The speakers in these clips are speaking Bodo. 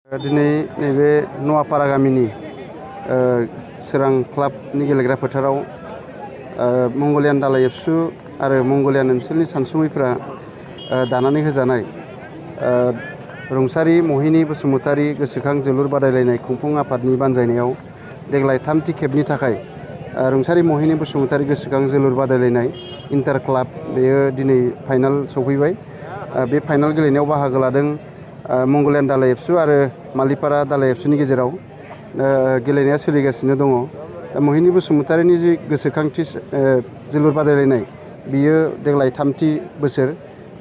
दिनै नैबे नवापारा गामिनि सोरां क्लाबनि गेलेग्रा फोथाराव मंगलियान दालाइ एबसु आरो मंगलियान ओनसोलनि सानसुमैफोरा दानानै होजानाय रुंसारि महिनी बसुमतारी गोसोखां जोलुर बादायलायनाय खुंफुं आफादनि बानजायनायाव देग्लाय थामथि खेबनि थाखाय रुंसारि महिनी बसुमतारी गोसोखां जोलुर बादायलायनाय इन्टार क्लाब बेयो दिनै फाइनाल सौफैबाय। बे फाइनाल गेलेनायाव बाहागो लादों मंगलियान दालाइ एबसु आरो मालिपारा दालाइ एबसुनि गेजेराव गेलेनाया सोलिगासिनो दङ। महिनी बसुमतारीनि जि गोसोखांथि जोलुर बादायलायनाय बियो देग्लाय थामथि बोसोर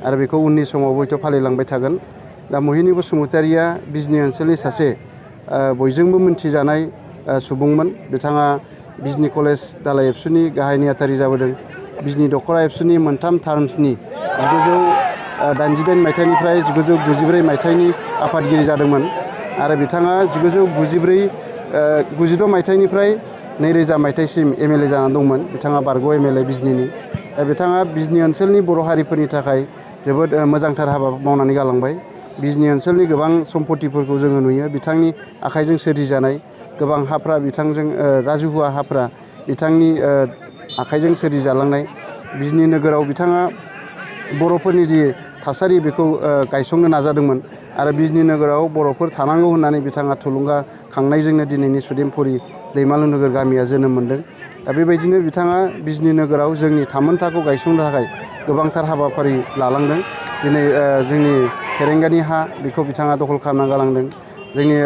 आरो बेखौ उननि समाव हयथ' फालिलांबाय थागोन। दा महिनी बसुमतारीया बिजनी ओनसोलनि सासे बयजोंबो मिन्थिजानाय सुबुंमोन। बिथाङा बिजनी कलेज दालाइ एबसुनि गाहाय नेहाथारि जाबोदों। बिजनी दख'रा एबसुनि मोनथाम टार्म्सनि 1988 मायथाइनिफ्राय 1994 मायथाइनि आफादगिरि जादोंमोन आरो बिथाङा 1992 मायथाइनिफ्राय 2000 मायथाइसिम MLA जानानै दंमोन। बिथाङा बारग' MLA बिजनीनि। बिथाङा बिजनी ओनसोलनि बर' हारिफोरनि थाखाय जोबोद मोजांथार हाबा मावनानै गालांबाय। बिजनी ओनसोलनि गोबां सम्पतिफोरखौ जोङो नुयो बिथांनि आखाइजों सोरजिजानाय गोबां हाफ्रा बिथांजों राजुहुवा हाफ्रा बिथांनि आखाइजों सोरजिजालांनाय। बिजनी नोगोराव बिथाङा बर'फोरनि जि थासारि बेखौ गायसंनो नाजादोंमोन आरो बिजनी नोगोराव बर'फोर थानांगौ होननानै बिथाङा थुलुंगाखांनायजोंनो दिनैनि सुदेमपुरि दैमालु नोगोर गामिया जोनोम मोन्दों। दा बेबायदिनो बिथाङा बिजनी नोगोराव जोंनि थामोनथाखौ गायसंनो थाखाय गोबांथार हाबाफारि लालांदों। दिनै जोंनि फेरेंगानि हा बेखौ बिथाङा दखल खालामना गालांदों। जोंनि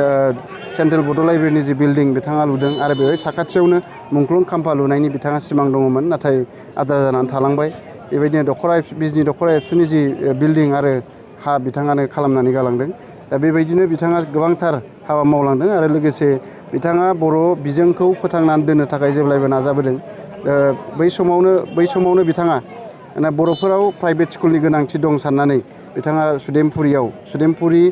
सेन्ट्रेल बड' लाइब्रेरिनि जि बिल्डिं बिथाङा लुदों आरो बेवहाय साखाथियावनो मुंख्लं खाम्फा लुनायनि बिथाङा सिमां दङमोन, नाथाय आद्रा जानानै थालांबाय। बेबायदिनो बिजनी दख'रा एबसुनि जि बिल्डिं आरो हा बिथाङानो खालामनानै गालांदों। दा बेबायदिनो बिथाङा गोबांथार हाबा मावलांदों आरो लोगोसे बिथाङा बर' बिजोंखौ फोथांनानै दोननो थाखाय जेब्लायबो नाजाबोदों। बै समावनो बिथाङा बर'फोराव प्राइभेट स्कुलनि गोनांथि दं साननानै बिथाङा सुदेमपुरि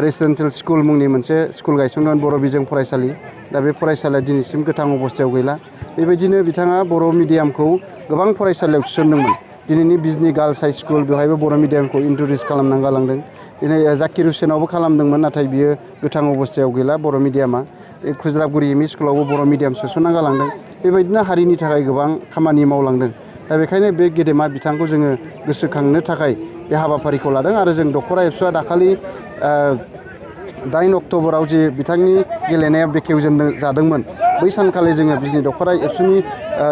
रेसिडेन्सियेल स्कुल मुंनि मोनसे स्कुल गायसंदोंमोन, बर' बिजों फरायसालि। दा बे फरायसालिया दिनैसिम गोथां अबस्थायाव गैला। बेबायदिनो बिथाङा बर' मिडियामखौ गोबां फरायसालियाव थिसनदोंमोन। दिनैनि बिजनी गार्ल्स हाइ स्कुल बेवहायबो बर' मिडियामखौ इन्ट्रडिउस खालामनानै गालांदों। दिनै जाकिर हुसेनावबो खालामदोंमोन, नाथाय बियो गोथां अबस्थायाव गैला बर' मिडियामा। खुज्रागुरि MI स्कुलावबो बर' मिडियाम सोसनना गालांदों। बेबायदिनो हारिनि थाखाय गोबां खामानि मावलांदों। दा बेखायनो बे गेदेमा बिथांखौ जोङो गोसोखांनो थाखाय बे हाबाफारिखौ लादों आरो जों दख'रा एबसुआ दाखालि 8 अक्ट'बराव जे बिथांनि गेलेनाया जादोंमोन बै सानखालि जोङो बिजनी दख'रा एबसुनि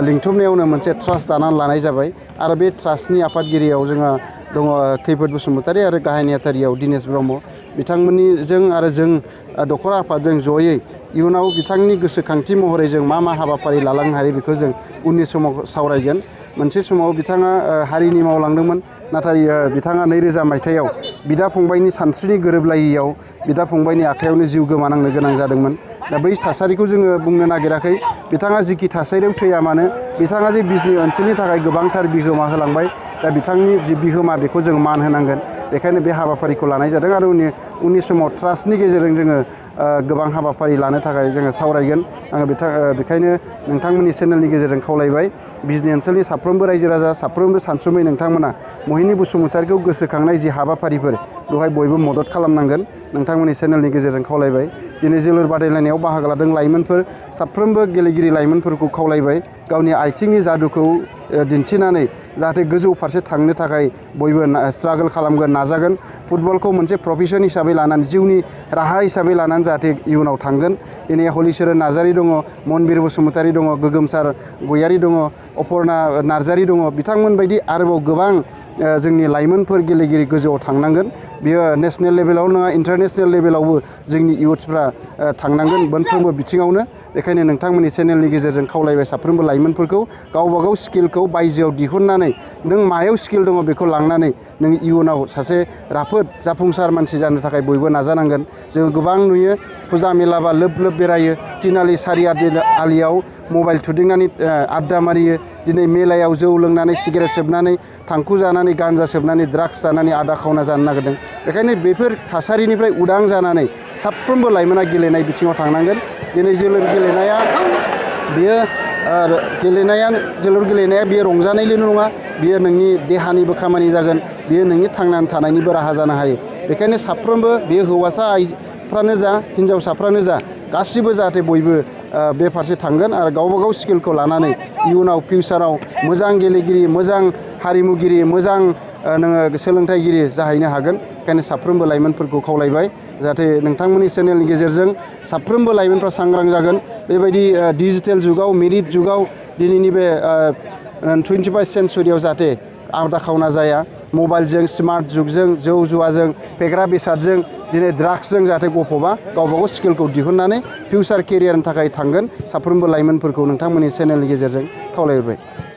लिंथुमनायावनो मोनसे ट्रास्ट दानानै लानाय जाबाय आरो बे ट्रास्टनि आफादगिरियाव जोंहा दङ खैफोद बसुमतारी आरो गाहाय नेहाथारियाव दिनेश ब्रह्म। बिथांमोननिजों आरो जों दख'रा आफादजों जयै इयुनाव बिथांनि गोसोखांथि महरै जों मा हाबाफारि लालांनो हायो बेखौ जों उननि समाव सावरायगोन। मोनसे समाव बिथाङा हारिनि मावलांदोंमोन, नाथाय बिथाङा 2000 मायथाइयाव बिदा फंबायनि सानस्रिनि गोरोबलायियाव बिदा फंबायनि आखायावनो जिउ गोमानांनो गोनां जादोंमोन। दा बै थासारिखौ जोङो बुंनो नागिराखै। बिथाङा जिखि थासारियाव थैया मानो बिथाङा जे बिजनी ओनसोलनि थाखाय गोबांथार बिहोमा होलांबाय। दा बिथांनि जि बिहोमा बेखौ जों मान होनांगोन। बेखायनो बे हाबाफारिखौ लानाय जादों आरो उननि समाव ट्रास्टनि गेजेरजों जोङो गोबां हाबाफारि लानो थाखाय जोङो सावरायगोन। आङो बेखायनो नोंथांमोननि चेनेलनि गेजेरजों खावलायबाय बिजनी ओनसोलनि साफ्रोमबो रायजो राजा साफ्रोमबो सानसुमै नोंथांमोना महिनी बसुमतारीखौ गोसोखांनाय जि हाबाफारिफोर बेवहाय बयबो मदद खालामनांगोन। नोंथांमोननि चेनेलनि गेजेरजों खावलायबाय। दिनै जोलुर बादायलायनायाव बाहागो लादों लाइमोनफोर साफ्रोमबो गेलेगिरि लाइमोनफोरखौ खावलायबाय गावनि आथिंनि जादुखौ दिन्थिनानै जाहाथे गोजौ फारसे थांनो थाखाय बयबो स्ट्रागल खालामगोन, नाजागोन। फुटबलखौ मोनसे प्रफेसन हिसाबै लानानै जिउनि राहा हिसाबै लानानै जाहाथे इयुनाव थांगोन। दिनै हलिचरन नार्जारी दङ, मनबिर बसुमतारी दङ, गोगोमसार गयारी दङ, अपर्ना नार्जारी दङ। बिथांमोनबायदि आरोबाव गोबां जोंनि लाइमोनफोर गेलेगिरि गोजौआव थांनांगोन। बियो नेसनेल लेभेलाव नङा इन्टारनेसनेल लेभेलावबो जोंनि इयुथ्सफ्रा थांनांगोन मोनफ्रोमबो बिथिङावनो। बेखायनो नोंथांमोननि चेनेलनि गेजेरजों खावलायबाय साफ्रोमबो लाइमोनफोरखौ गावबागाव स्किलखौ बायजोआव दिहुननानै नों मायाव स्किल दङ बेखौ लांनानै नों इयुनाव सासे राफोद जाफुंसार मानसि जानो थाखाय बयबो नाजानांगोन। जोङो गोबां नुयो फुजा मेलाबा लोब लोब बेरायो, तिनालि सारिआलियाव मबाइल थुदिंनानै आड्डा मारियो। दिनै मेलायाव जौ लोंनानै सिगारेट सोबनानै थांखु जानानै गान्जा सोबनानै ड्राग्स जानानै आदा खावना जानो नागिरदों। बेखायनो बेफोर थासारिनिफ्राय उदां जानानै साफ्रोमबो लाइमोना गेलेनाय बिथिङाव थांनांगोन। दिनै जोलुर गेलेनाया बेयो रंजानायल' नङा, बियो नोंनि देहानिबो खामानि जागोन, बियो नोंनि थांनानै थानायनिबो राहा जानो हायो। बेखायनो साफ्रोमबो बेयो हौवाफ्रानो जा हिन्जावसाफ्रानो जा गासिबो जाहाथे बयबो बे फारसे थांगोन आरो गावबा गाव स्किलखौ लानानै इयुनाव फिउचाराव मोजां गेलेगिरि मोजां हारिमुगिरि मोजां नोङो सोलोंथाइगिरि जाहैनो हागोन। ओंखायनो साफ्रोमबो लाइमोनफोरखौ खावलायबाय जाहाथे नोंथांमोननि चेनेलनि गेजेरजों साफ्रोमबो लाइमोनफ्रा सांग्रां जागोन बेबायदि डिजिटेल जुगाव मेरिट जुगाव दिनैनि बे 21st सेन्चुरियाव जाहाथे आदा खावना जाया मबाइलजों स्मार्ट जुगजों जौ जुवाजों फेग्रा बेसादजों दिनै ड्राग्सजों जाहाथे गफबा गावबा गाव स्किलखौ दिहुननानै फिउचार केरियारनि थाखाय थांगोन साफ्रोमबो लाइमोनफोरखौ नोंथांमोननि चेनेलनि गेजेरजों खावलायबाय।